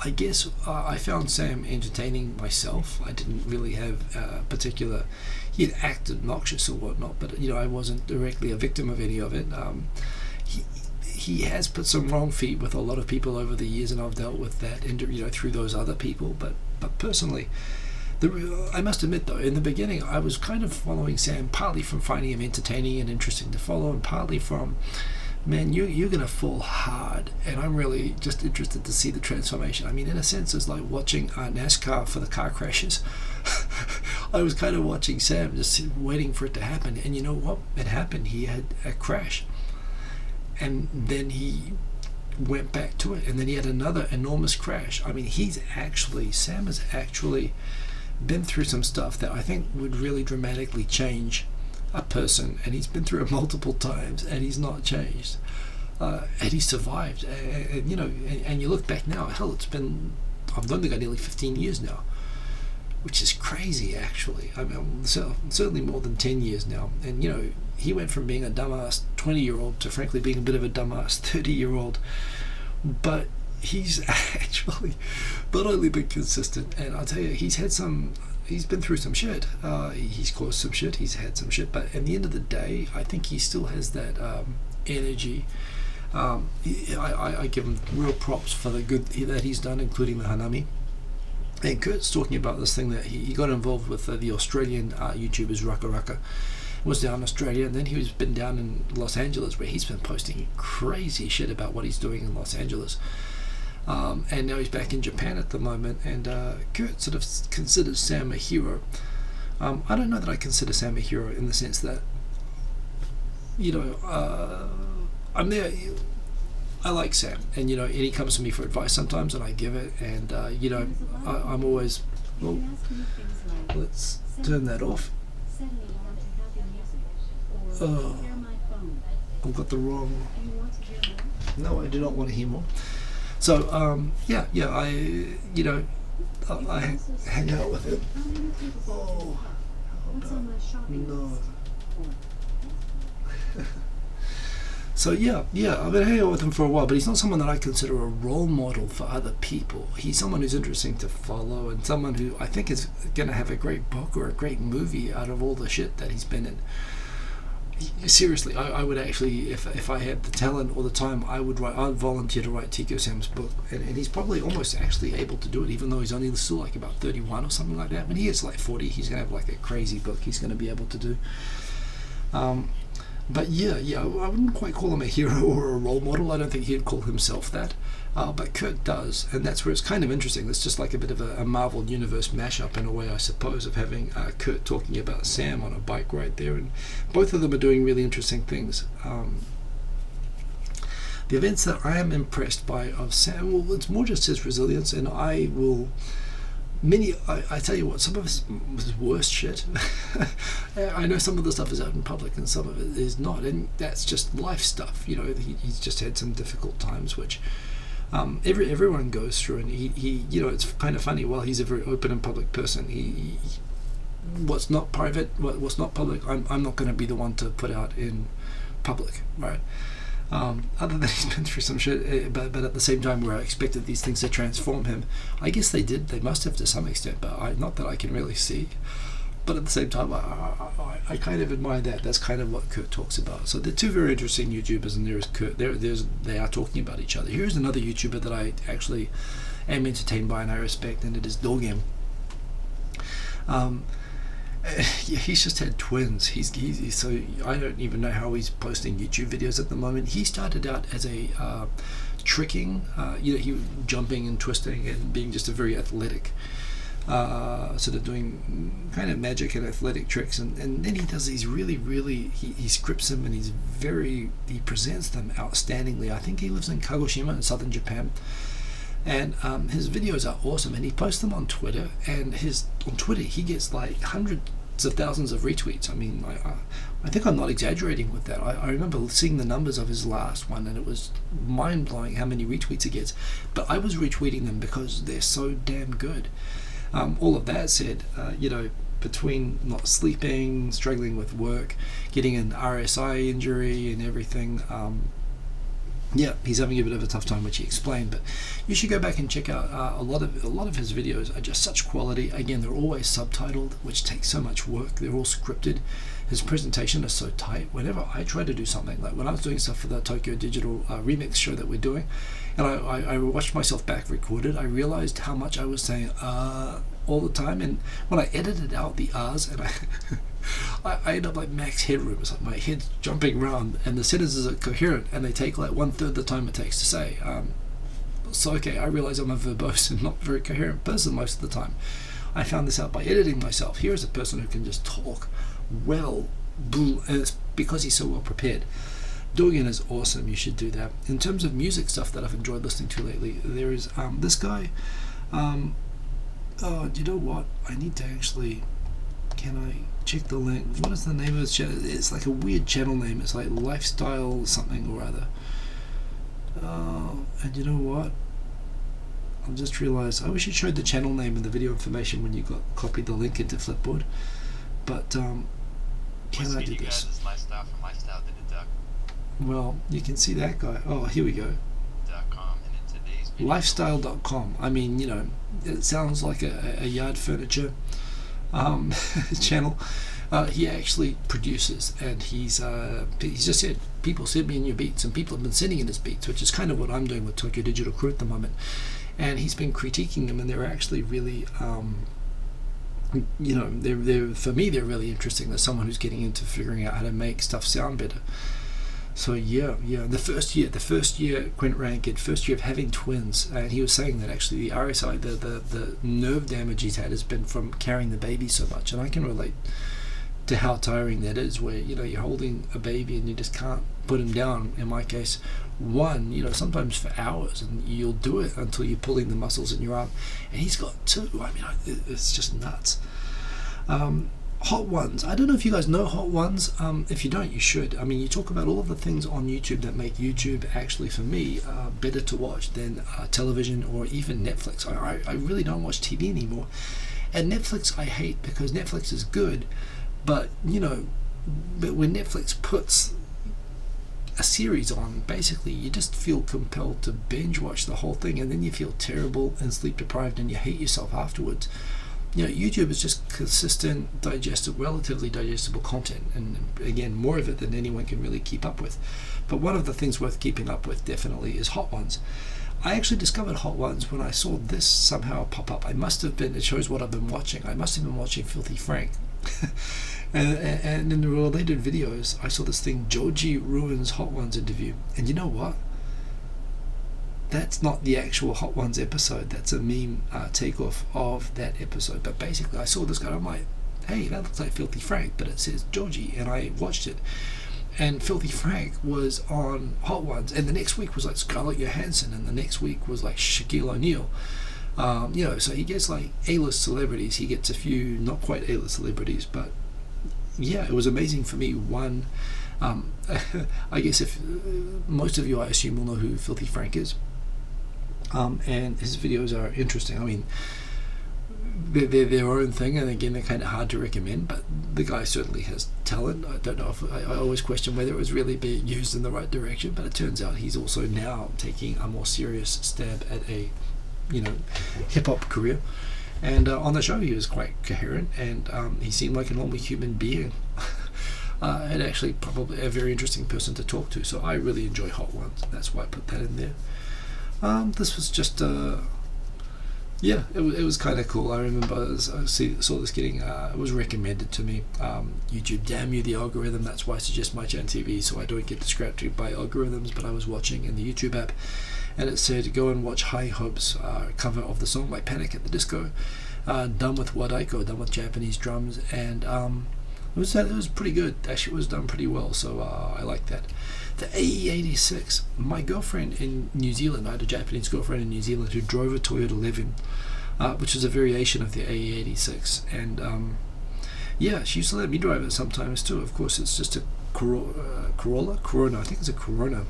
I guess I found Sam entertaining myself. I didn't really have particular, he'd acted obnoxious or whatnot, but I wasn't directly a victim of any of it. He has put some wrong feet with a lot of people over the years, and I've dealt with that through those other people, but personally, I must admit though, in the beginning I was kind of following Sam partly from finding him entertaining and interesting to follow, and partly from, man, you're gonna fall hard, and I'm really just interested to see the transformation. I mean, in a sense, it's like watching NASCAR for the car crashes. I was kind of watching Sam, just waiting for it to happen, and you know what? It happened. He had a crash, and then he went back to it, and then he had another enormous crash. I mean, Sam has actually been through some stuff that I think would really dramatically change a person, and he's been through it multiple times, and he's not changed, and he survived. And you look back now, hell, I've known the guy nearly 15 years now, which is crazy actually. I mean, certainly more than 10 years now, and he went from being a dumbass 20-year-old to frankly being a bit of a dumbass 30-year-old, but he's actually not only been consistent, and I'll tell you, he's been through some shit, he's caused some shit, he's had some shit, but at the end of the day, I think he still has that energy. I give him real props for the good that he's done, including the Hanami. And Kurt's talking about this thing that he got involved with the Australian YouTubers Raka Raka. Was down in Australia, and then he's been down in Los Angeles, where he's been posting crazy shit about what he's doing in Los Angeles. And now he's back in Japan at the moment, and Kurt sort of considers Sam a hero. I don't know that I consider Sam a hero in the sense that, I'm there. I like Sam, and and he comes to me for advice sometimes, and I give it, and I'm always, well, let's turn that off. Oh, I've got the wrong. No, I do not want to hear more. So I hang out with him. Oh no. So I've been hanging out with him for a while, but he's not someone that I consider a role model for other people. He's someone who's interesting to follow, and someone who I think is going to have a great book or a great movie out of all the shit that he's been in. Seriously, I would actually, if I had the talent or the time, I'd volunteer to write Tico Sam's book, and he's probably almost actually able to do it, even though he's only still like about 31 or something like that. When he gets like 40, he's going to have like a crazy book he's going to be able to do. But I wouldn't quite call him a hero or a role model. I don't think he'd call himself that. But Kurt does, and that's where it's kind of interesting. It's just like a bit of a Marvel Universe mashup in a way, I suppose, of having Kurt talking about Sam on a bike ride there, and both of them are doing really interesting things. The events that I am impressed by of Sam, well, it's more just his resilience, and I tell you what, some of his worst shit, I know some of the stuff is out in public and some of it is not, and that's just life stuff. He's just had some difficult times, which everyone goes through, and he it's kind of funny. While he's a very open and public person, he what's not private, what's not public, I'm not going to be the one to put out in public, right? Other than he's been through some shit, but at the same time, where I expected these things to transform him, I guess they did. They must have to some extent, but not that I can really see. But at the same time, I kind of admire that. That's kind of what Kurt talks about. So they're two very interesting YouTubers, and there's Kurt. They are talking about each other. Here's another YouTuber that I actually am entertained by and I respect, and it is Dogem. He's just had twins. He's so I don't even know how he's posting YouTube videos at the moment. He started out as a tricking, he was jumping and twisting and being just a very athletic, sort of doing kind of magic and athletic tricks, and then he does these really he scripts them, and he presents them outstandingly. I think he lives in Kagoshima in southern Japan. And his videos are awesome, and he posts them on Twitter, and on Twitter he gets like hundreds of thousands of retweets. I mean, I think I'm not exaggerating with that. I remember seeing the numbers of his last one, and it was mind-blowing how many retweets he gets. But I was retweeting them because they're so damn good. All of that said, between not sleeping, struggling with work, getting an RSI injury and everything, he's having a bit of a tough time, which he explained. But you should go back and check out a lot of his videos are just such quality. Again, they're always subtitled, which takes so much work. They're all scripted. His presentation is so tight. Whenever I try to do something, like when I was doing stuff for the Tokyo Digital remix show that we're doing, and I watched myself back recorded, I realized how much I was saying all the time. And when I edited out the R's, and I end up like max headroom. It's like my head's jumping around, and the sentences are coherent, and they take like 1/3 the time it takes to say. I realize I'm a verbose and not very coherent person most of the time. I found this out by editing myself. Here is a person who can just talk well, and it's because he's so well prepared. Dogen is awesome. You should do that. In terms of music stuff that I've enjoyed listening to lately, there is this guy. Do you know what? I need to actually. Can I check the link? What is the name of his channel? It's like a weird channel name. It's like lifestyle something or other. And you know what? I just realized I wish you showed the channel name and the video information when you copied the link into Flipboard. But can I do this? Lifestyle from Lifestyle to the Duck. Well, you can see that guy. Oh, here we go. .com, and in today's video, Lifestyle.com. I mean, it sounds like a yard furniture channel. He actually produces, and he's just said, people send me in your beats, and people have been sending in his beats, which is kind of what I'm doing with Tokyo Digital Crew at the moment. and he's been critiquing them, and they're actually really they're for me they're really interesting. There's someone who's getting into figuring out how to make stuff sound better. So the first year Quint Rankid, first year of having twins, and he was saying that actually the RSI, the nerve damage he's had has been from carrying the baby so much, and I can relate to how tiring that is, where you're holding a baby and you just can't put him down. In my case, sometimes for hours, and you'll do it until you're pulling the muscles in your arm, and he's got two. I mean, it's just nuts. Hot Ones. I don't know if you guys know Hot Ones. If you don't, you should. I mean, you talk about all of the things on YouTube that make YouTube actually, for me, better to watch than television or even Netflix. I really don't watch TV anymore. And Netflix I hate, because Netflix is good, but when Netflix puts a series on, basically you just feel compelled to binge watch the whole thing, and then you feel terrible and sleep deprived, and you hate yourself afterwards. YouTube is just consistent, relatively digestible content, and again, more of it than anyone can really keep up with. But one of the things worth keeping up with definitely is Hot Ones. I actually discovered Hot Ones when I saw this somehow pop up. It shows what I've been watching. I must have been watching Filthy Frank. and in the related videos, I saw this thing, Joji Ruins Hot Ones interview. And you know what? That's not the actual Hot Ones episode. That's a meme takeoff of that episode. But basically, I saw this guy. I'm like, hey, that looks like Filthy Frank, but it says Joji. And I watched it. And Filthy Frank was on Hot Ones. And the next week was like Scarlett Johansson. And the next week was like Shaquille O'Neal. So he gets like A-list celebrities. He gets a few not quite A-list celebrities. But yeah, it was amazing for me. One, I guess if most of you, I assume, will know who Filthy Frank is. And his videos are interesting. I mean, they're their own thing, and again, they're kind of hard to recommend, but the guy certainly has talent. I don't know if I always question whether it was really being used in the right direction, but it turns out he's also now taking a more serious stab at a hip-hop career. And on the show, he was quite coherent, and he seemed like a normal human being. And actually probably a very interesting person to talk to. So I really enjoy Hot Ones. That's why I put that in there. This was just it was kind of cool. I remember I saw this getting it was recommended to me. YouTube, damn you, the algorithm. That's why I suggest my channel TV, so I don't get distracted by algorithms. But I was watching in the YouTube app, and it said go and watch High Hopes cover of the song by Panic at the Disco, done with wadaiko, done with Japanese drums, and it was pretty good. Actually, it was done pretty well, so I like that. The AE86. My girlfriend in New Zealand, I had a Japanese girlfriend in New Zealand who drove a Toyota Levin, which is a variation of the AE86, and she used to let me drive it sometimes too. Of course, it's just a Corona. I think it's a Corona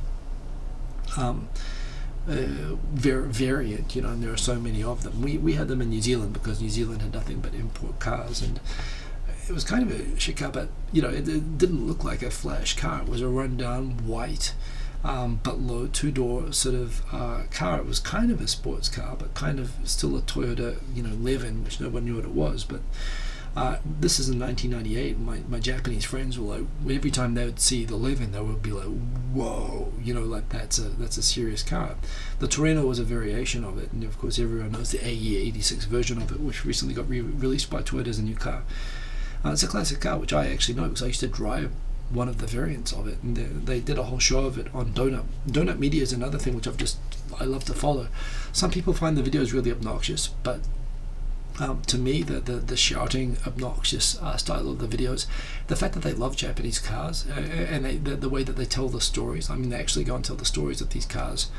variant, and there are so many of them. We had them in New Zealand because New Zealand had nothing but import cars, and it was kind of a chic car, but it didn't look like a flash car. It was a rundown white but low two-door sort of car. It was kind of a sports car, but kind of still a Toyota Levin, which no one knew what it was. But this is in 1998. My Japanese friends were like, every time they would see the Levin, they would be like, whoa, like that's a serious car. The Torino was a variation of it, and of course everyone knows the AE86 version of it, which recently got released by Toyota as a new car. It's a classic car, which I actually know because I used to drive one of the variants of it, and they did a whole show of it on Donut. Donut Media is another thing which I love to follow. Some people find the videos really obnoxious, but to me, the shouting, obnoxious style of the videos, the fact that they love Japanese cars, and the way that they tell the stories. I mean, they actually go and tell the stories of these cars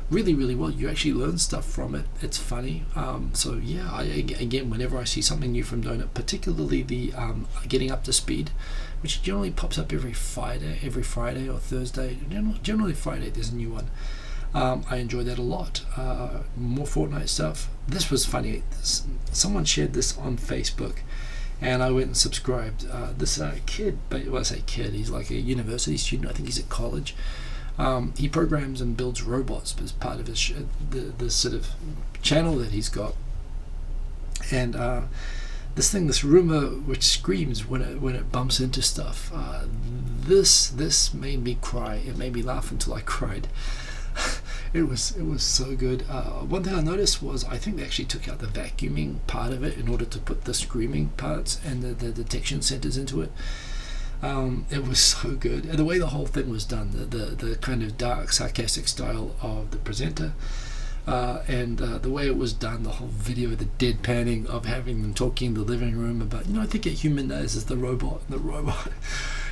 really, really well. You actually learn stuff from it. It's funny. Again, whenever I see something new from Donut, particularly the Getting Up to Speed, which generally pops up every Friday or Thursday. Generally Friday, there's a new one. I enjoy that a lot. More Fortnite stuff. This was funny. Someone shared this on Facebook, and I went and subscribed. This kid, but when I say kid, he's like a university student. I think he's at college. He programs and builds robots as part of his the sort of channel that he's got, and this rumor which screams when it bumps into stuff. This made me cry. It made me laugh until I cried. It was so good. One thing I noticed was I think they actually took out the vacuuming part of it in order to put the screaming parts and the detection centers into it. It was so good, and the way the whole thing was done, the kind of dark, sarcastic style of the presenter, and the way it was done, the whole video, the deadpanning of having them talking in the living room about, I think it humanizes the robot, and the robot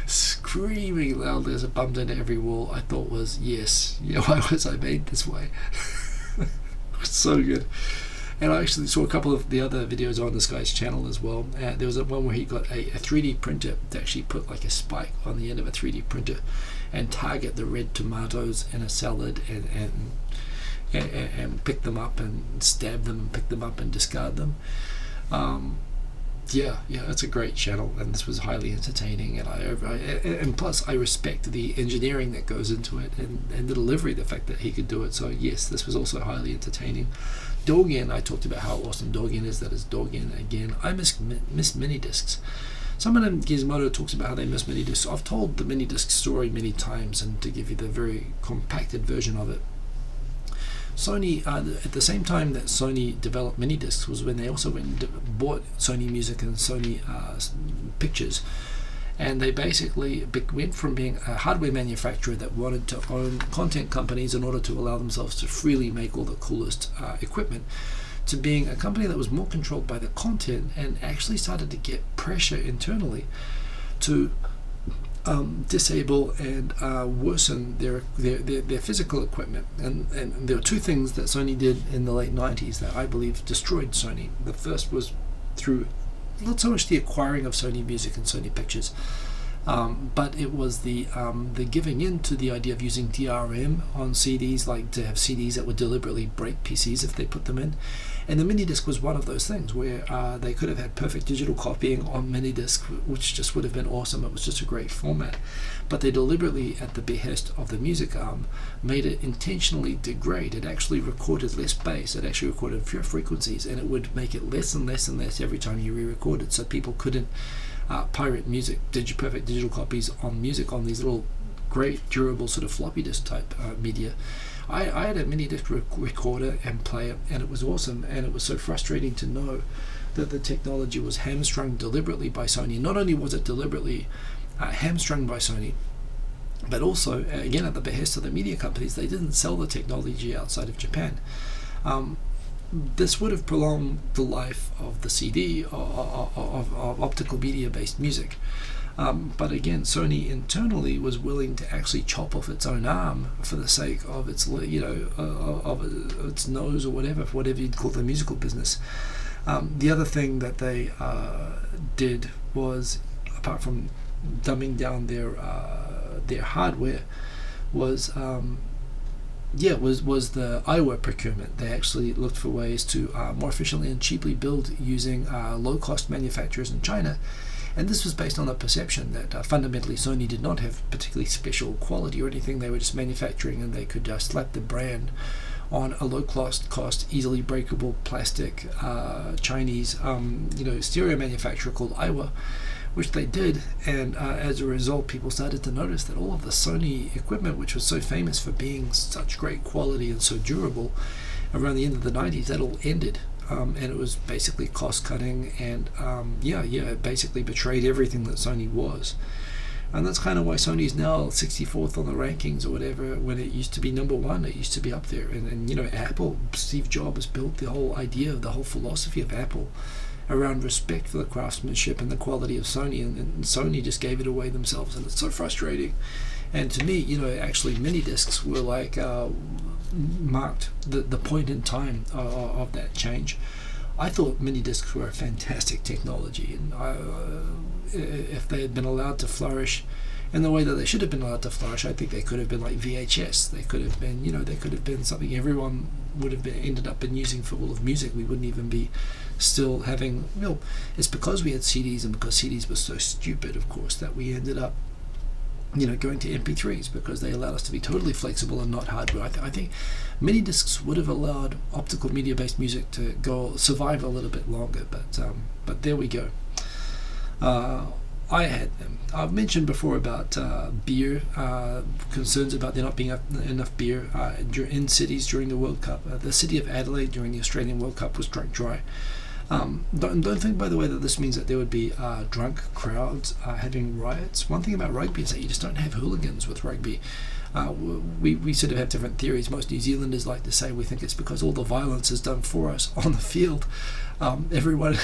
screaming loudly as it bumped into every wall. I thought was, yes, why was I made this way? It was so good. And I actually saw a couple of the other videos on this guy's channel as well. There was one where he got a 3D printer to actually put like a spike on the end of a 3D printer and target the red tomatoes in a salad and pick them up and stab them and pick them up and discard them. Yeah, it's a great channel, and this was highly entertaining, and plus I respect the engineering that goes into it and the delivery, the fact that he could do it. So yes, this was also highly entertaining. Dogen, I talked about how awesome Dogen is. That is Dogen again. I miss mini discs. Someone in Gizmodo talks about how they miss mini discs. I've told the mini disc story many times, and to give you the very compacted version of it, Sony, at the same time that Sony developed mini discs, was when they also went and bought Sony Music and Sony Pictures, and they basically went from being a hardware manufacturer that wanted to own content companies in order to allow themselves to freely make all the coolest equipment, to being a company that was more controlled by the content and actually started to get pressure internally to disable and worsen their physical equipment. And there were two things that Sony did in the late 90s that I believe destroyed Sony. The first was through not so much the acquiring of Sony Music and Sony Pictures, but it was the giving in to the idea of using DRM on CDs, like to have CDs that would deliberately break PCs if they put them in. And the mini disc was one of those things where they could have had perfect digital copying on mini disc, which just would have been awesome. It was just a great format. But they deliberately, at the behest of the music arm, made it intentionally degrade. It actually recorded less bass. It actually recorded fewer frequencies, and it would make it less and less and less every time you re-recorded, so people couldn't pirate music, perfect digital copies on music on these little great durable sort of floppy disk type media. I had a mini disc recorder and player, and it was awesome, and it was so frustrating to know that the technology was hamstrung deliberately by Sony. Not only was it deliberately hamstrung by Sony, but also, again, at the behest of the media companies, they didn't sell the technology outside of Japan. This would have prolonged the life of the CD, of optical media-based music. But again, Sony internally was willing to actually chop off its own arm for the sake of its, of its nose or whatever you'd call the musical business. The other thing that they did was, apart from dumbing down their hardware, was the eyewear procurement. They actually looked for ways to more efficiently and cheaply build using low-cost manufacturers in China. And this was based on the perception that fundamentally Sony did not have particularly special quality or anything. They were just manufacturing, and they could slap the brand on a low-cost, easily breakable plastic Chinese stereo manufacturer called Aiwa, which they did. And as a result, people started to notice that all of the Sony equipment, which was so famous for being such great quality and so durable, around the end of the 90s, that all ended. And it was basically cost-cutting, and it basically betrayed everything that Sony was. And that's kind of why Sony's now 64th on the rankings or whatever, when it used to be number one. It used to be up there. And Apple, Steve Jobs built the whole idea, the whole philosophy of Apple around respect for the craftsmanship and the quality of Sony, and Sony just gave it away themselves, and it's so frustrating. And to me, actually mini discs were like marked the point in time of that change. I thought mini discs were a fantastic technology, and if they had been allowed to flourish in the way that they should have been allowed to flourish, I think they could have been like VHS. They could have been, they could have been something everyone would have ended up using for all of music. We wouldn't even be still having, it's because we had CDs, and because CDs were so stupid, of course, that we ended up going to MP3s, because they allowed us to be totally flexible and not hardware. I think mini discs would have allowed optical media-based music to survive a little bit longer, but there we go. I had them. I've mentioned before about beer, concerns about there not being enough beer in cities during the World Cup. The city of Adelaide during the Australian World Cup was drunk dry. Don't think, by the way, that this means that there would be drunk crowds having riots. One thing about rugby is that you just don't have hooligans with rugby. We sort of have different theories. Most New Zealanders like to say we think it's because all the violence is done for us on the field. Everyone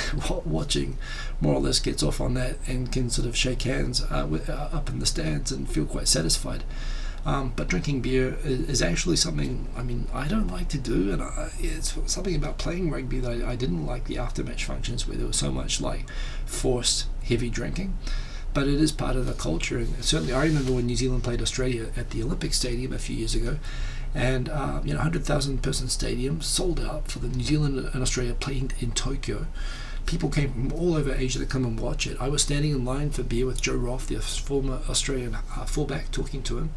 watching more or less gets off on that and can sort of shake hands up in the stands and feel quite satisfied. But drinking beer is actually something, I mean, I don't like to do, and it's something about playing rugby that I didn't like the after-match functions where there was so much like forced heavy drinking. But it is part of the culture, and certainly I remember when New Zealand played Australia at the Olympic Stadium a few years ago, and 100,000 person stadium sold out for the New Zealand and Australia playing in Tokyo. People came from all over Asia to come and watch it. I was standing in line for beer with Joe Roth, the former Australian fullback, talking to him,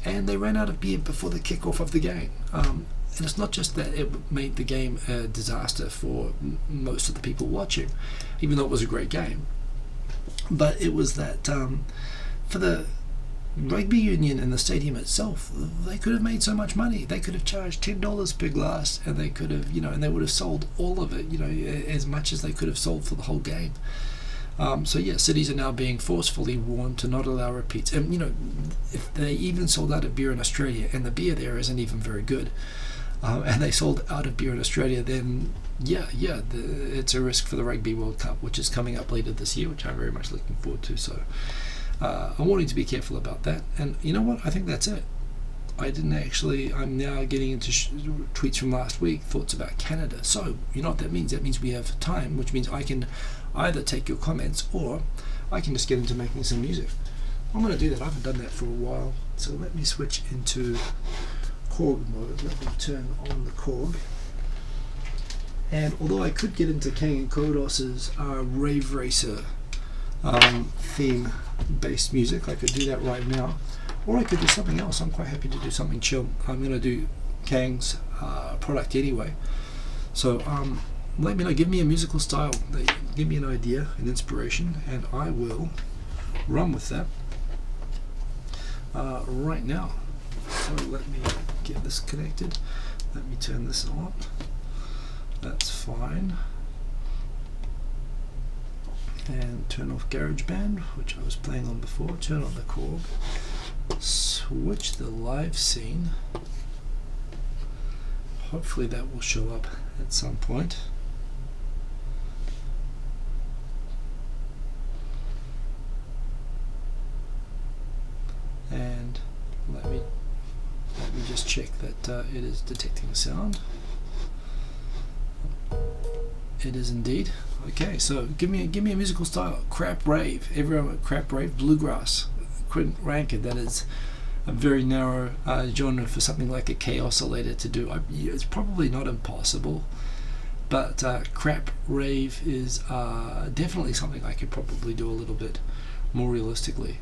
and they ran out of beer before the kickoff of the game. And it's not just that it made the game a disaster for most of the people watching, even though it was a great game, but it was that for the rugby union and the stadium itself, they could have made so much money. They could have charged $10 per glass, and they could have, and they would have sold all of it, as much as they could have sold for the whole game. So yeah, cities are now being forcefully warned to not allow repeats. And if they even sold out of beer in Australia, and the beer there isn't even very good, and they sold out of beer in Australia, then it's a risk for the Rugby World Cup, which is coming up later this year, which I'm very much looking forward to. So I'm wanting to be careful about that. And you know what? I think that's it. I'm now getting into tweets from last week, thoughts about Canada. So, you know what that means? That means we have time, which means I can either take your comments or I can just get into making some music. I'm going to do that. I haven't done that for a while. So let me switch into Korg mode. Let me turn on the Korg. And although I could get into Kang and Kodos's Rave Racer theme based music, I could do that right now. Or I could do something else. I'm quite happy to do something chill. I'm going to do Kang's product anyway. So let me know. Give me a musical style. Give me an idea, an inspiration, and I will run with that right now. So let me get this connected. Let me turn this on. That's fine. And turn off GarageBand, which I was playing on before. Turn on the Korg. Switch the live scene. Hopefully that will show up at some point. And let me just check that it is detecting sound. It is indeed. Okay, so give me a musical style. Crap rave. Everyone, crap rave, bluegrass. Couldn't rank it. That is a very narrow genre for something like a K oscillator to do. It's probably not impossible, but crap rave is definitely something I could probably do a little bit more realistically.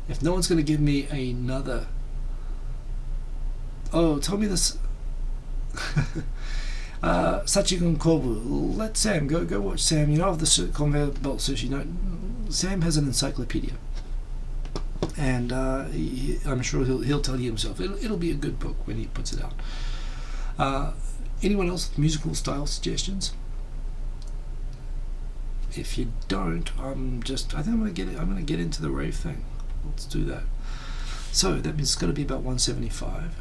If no one's going to give me another, tell me this. Sachigun Kobu. Let Sam go watch Sam. Of the conveyor belt sushi. Sam has an encyclopedia, and I'm sure he'll tell you himself. It'll be a good book when he puts it out. Anyone else with musical style suggestions? If you don't, I think I'm gonna get into the rave thing. Let's do that. So that means it's got to be about 175.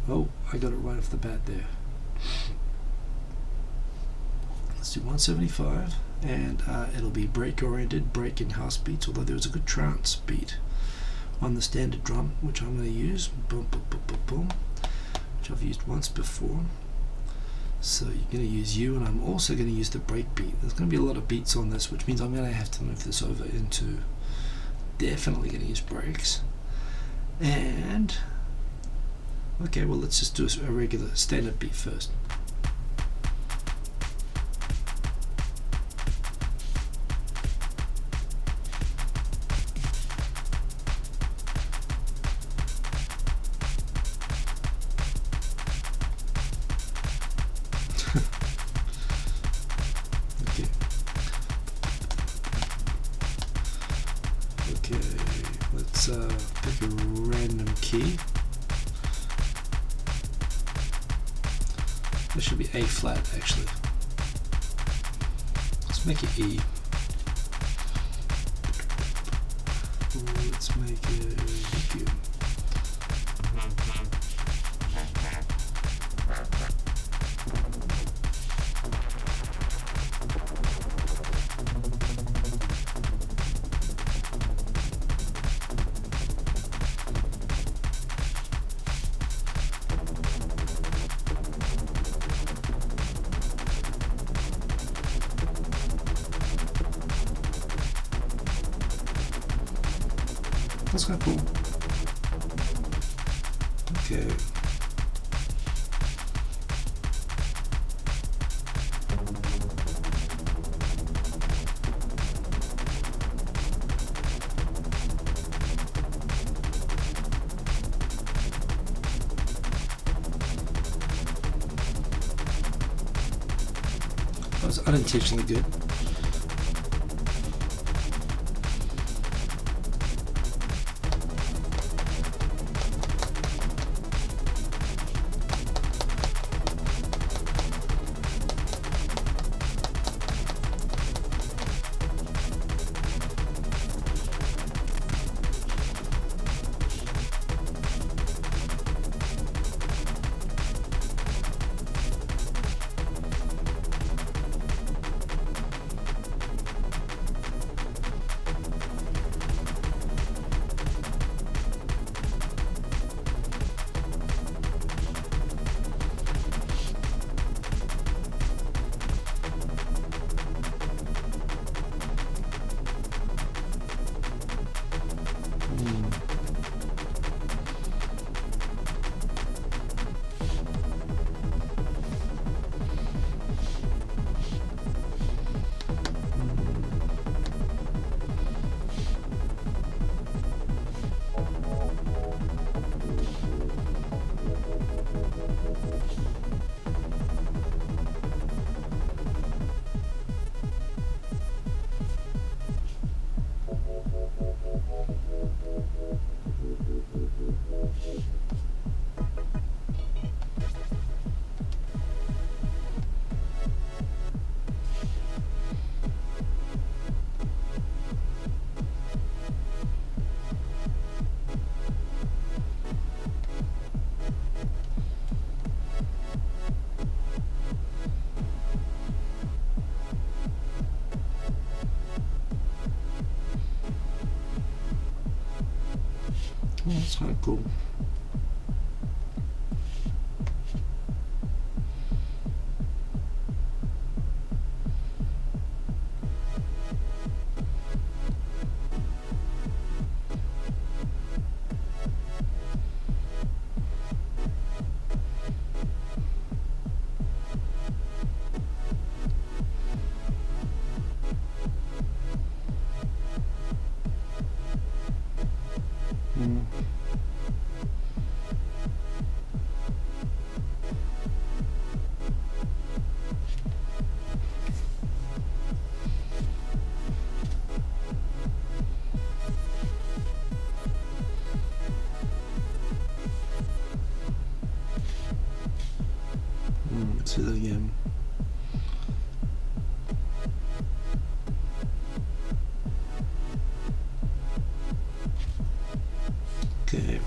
Oh, I got it right off the bat there. Let's do 175, and it'll be break-oriented, break in house beats, although there's a good trance beat on the standard drum, which I'm going to use. Boom, boom, boom, boom, boom, which I've used once before. So you're going to use U, and I'm also going to use the break beat. There's going to be a lot of beats on this, which means I'm going to have to move this over into, definitely going to use breaks. And okay, well, let's just do a regular standard beat first. Okay. let's pick a random key. This should be A flat actually. Let's make it E. Let's make it Q. That's kind of cool. Okay. That was unintentionally good. Yeah, that's kind of cool. Let's do that again. Okay.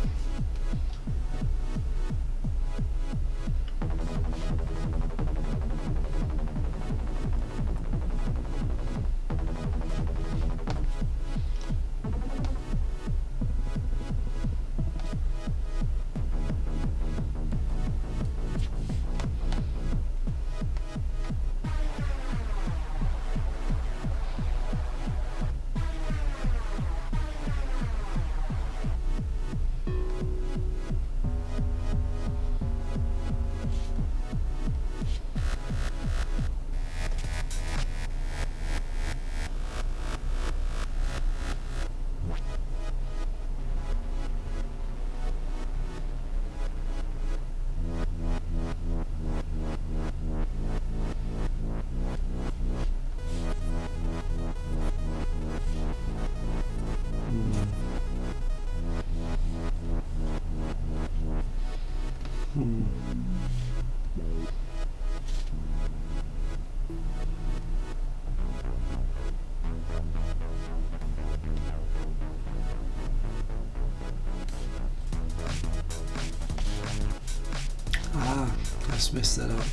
Whoops, messed that up.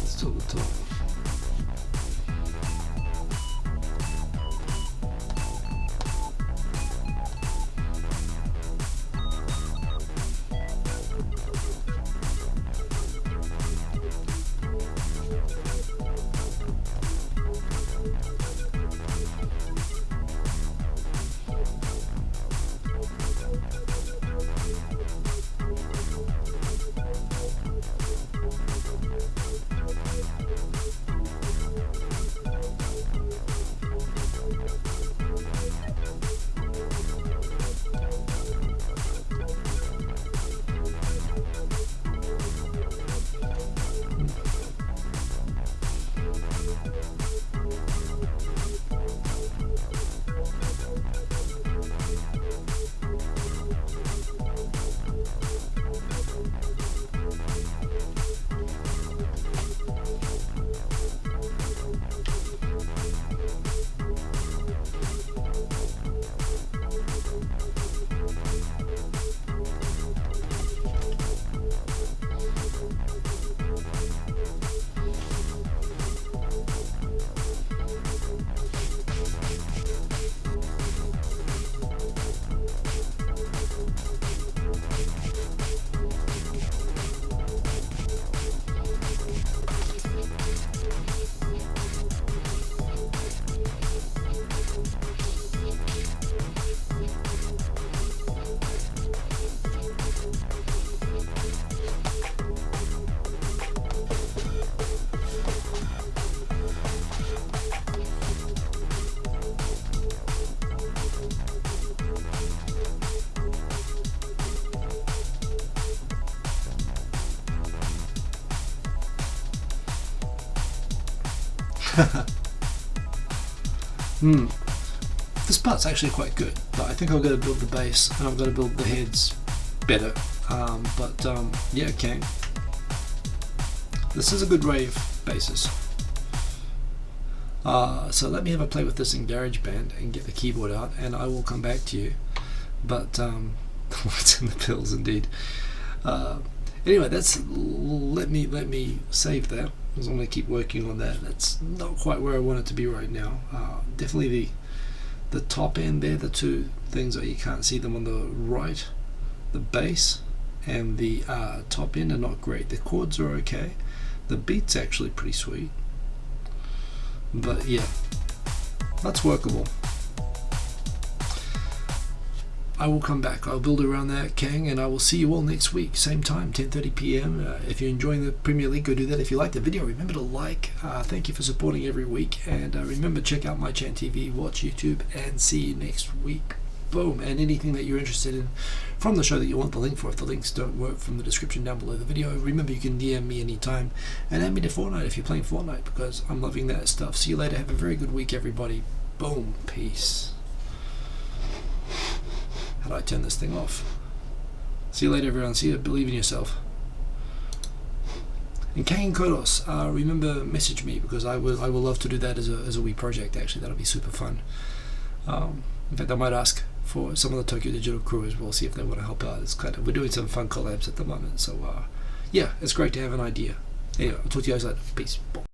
Still the top. This part's actually quite good, but I think I've got to build the base and I've got to build the heads better. Yeah, okay. This is a good rave basis. So let me have a play with this in GarageBand and get the keyboard out, and I will come back to you. But what's in the pills, indeed. Anyway, that's let me save that, because I'm going to keep working on that. That's not quite where I want it to be right now. Definitely the top end there, the two things that you can't see them on the right, the bass and the top end are not great. The chords are okay. The beat's actually pretty sweet. But yeah, that's workable. I will come back. I'll build around that, Kang, and I will see you all next week, same time, 10:30 p.m. If you're enjoying the Premier League, go do that. If you like the video, remember to like. Thank you for supporting every week, and remember, check out my Chan TV, watch YouTube, and see you next week. Boom. And anything that you're interested in from the show that you want the link for, if the links don't work, from the description down below the video. Remember, you can DM me anytime and add me to Fortnite if you're playing Fortnite, because I'm loving that stuff. See you later. Have a very good week, everybody. Boom. Peace. How do I turn this thing off? See you later, everyone. See you. Believe in yourself. And Kane Kodos, remember, message me, because I will love to do that as a wee project. Actually, that'll be super fun. In fact, I might ask for some of the Tokyo Digital crew as well, see if they want to help out. We're doing some fun collabs at the moment, so yeah, it's great to have an idea. Anyway, I'll talk to you guys later. Peace.